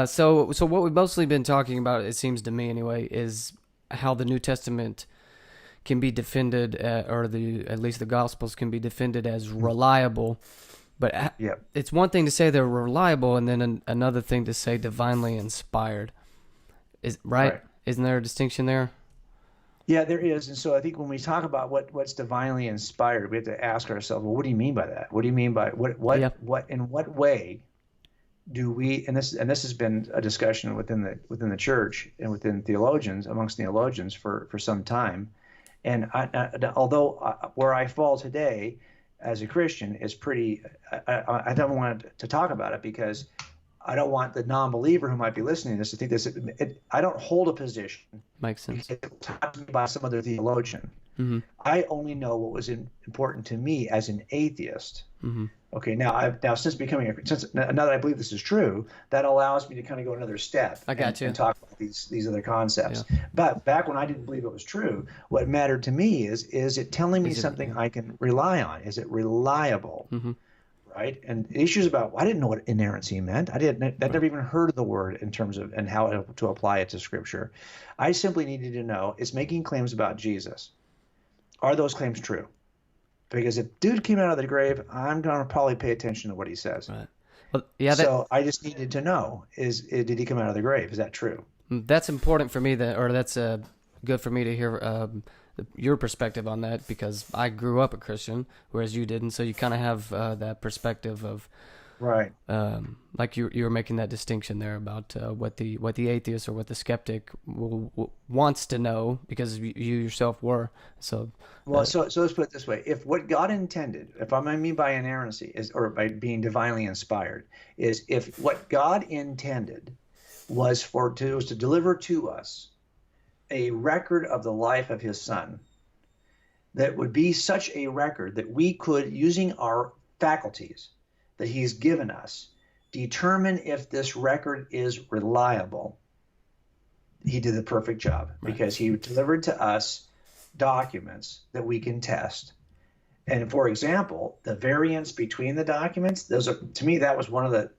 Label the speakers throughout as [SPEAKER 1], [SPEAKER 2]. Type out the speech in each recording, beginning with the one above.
[SPEAKER 1] So what we've mostly been talking about, it seems to me anyway, is how the New Testament can be defended, or at least the Gospels can be defended as reliable. But
[SPEAKER 2] Yeah,
[SPEAKER 1] it's one thing to say they're reliable, and then another thing to say divinely inspired. Is right?
[SPEAKER 2] right.
[SPEAKER 1] Isn't there a distinction there?
[SPEAKER 2] Yeah, there is. And so I think when we talk about what's divinely inspired, we have to ask ourselves, well, what do you mean by that? What do you mean by
[SPEAKER 1] Yeah.
[SPEAKER 2] in what way do we, and this has been a discussion within the church and within theologians, amongst theologians for some time. And although where I fall today as a Christian is pretty, I don't want to talk about it because I don't want the non-believer who might be listening to this to think this. I don't hold a position
[SPEAKER 1] Makes sense.
[SPEAKER 2] because it was taught to me by some other theologian.
[SPEAKER 1] Mm-hmm.
[SPEAKER 2] I only know what was important to me as an atheist.
[SPEAKER 1] Mm-hmm.
[SPEAKER 2] Okay, now since becoming now that I believe this is true, that allows me to kind of go another step
[SPEAKER 1] I got you.
[SPEAKER 2] and talk about these other concepts.
[SPEAKER 1] Yeah.
[SPEAKER 2] But back when I didn't believe it was true, what mattered to me is it telling me something I can rely on? Is it reliable?
[SPEAKER 1] Mm-hmm.
[SPEAKER 2] Right? And issues about I didn't know what inerrancy meant. I'd never even heard of the word in terms of and how to apply it to Scripture. I simply needed to know it's making claims about Jesus. Are those claims true? Because if dude came out of the grave, I'm gonna probably pay attention to what he says.
[SPEAKER 1] Right. Well, yeah,
[SPEAKER 2] So I just needed to know: did he come out of the grave? Is that true?
[SPEAKER 1] that's important for me that's good for me to hear your perspective on that, because I grew up a Christian, whereas you didn't. So you kind of have that perspective of
[SPEAKER 2] Right.
[SPEAKER 1] like you were making that distinction there about what the atheist or what the skeptic wants to know, because you yourself were. So
[SPEAKER 2] Well, so let's put it this way: if what God intended, if I mean by inerrancy, is or by being divinely inspired, is if what God intended was to deliver to us a record of the life of His Son, that would be such a record that we could, using our faculties that He's given us, determine if this record is reliable. He did the perfect job because He delivered to us documents that we can test. And for example, the variance between the documents, to me, that was one of the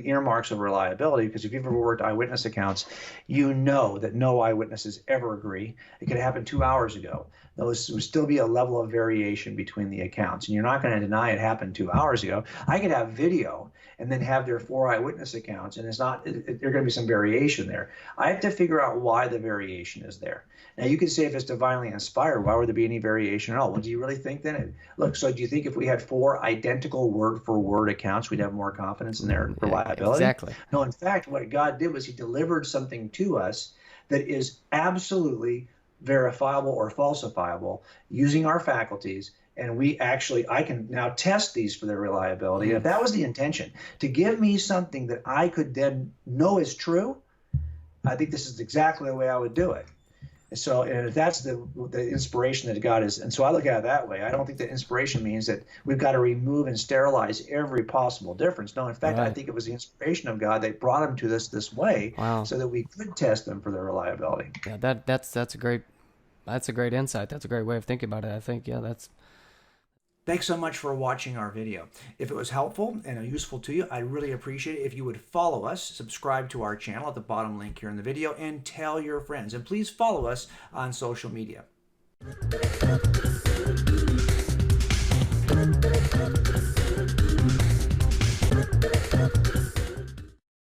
[SPEAKER 2] earmarks of reliability, because if you've ever worked eyewitness accounts, you know that no eyewitnesses ever agree. It could happen 2 hours ago. Those would still be a level of variation between the accounts, and you're not going to deny it happened 2 hours ago. I could have video and then have their 4 eyewitness accounts, and there's going to be some variation there. I have to figure out why the variation is there. Now, you could say if it's divinely inspired, why would there be any variation at all? Well, do you really think then? So do you think if we had 4 identical word-for-word accounts, we'd have more confidence in their reliability?
[SPEAKER 1] exactly.
[SPEAKER 2] No, in fact, what God did was He delivered something to us that is absolutely verifiable or falsifiable using our faculties. And I can now test these for their reliability. And if that was the intention, to give me something that I could then know is true, I think this is exactly the way I would do it. So, and if that's the inspiration that God is, and so I look at it that way. I don't think that inspiration means that we've got to remove and sterilize every possible difference. No, in fact, I think it was the inspiration of God that brought them to this way, so that we could test them for their reliability.
[SPEAKER 1] Yeah, that's a great insight. That's a great way of thinking about it. I think that's.
[SPEAKER 3] Thanks so much for watching our video. If it was helpful and useful to you, I'd really appreciate it if you would follow us, subscribe to our channel at the bottom link here in the video, and tell your friends. And please follow us on social media.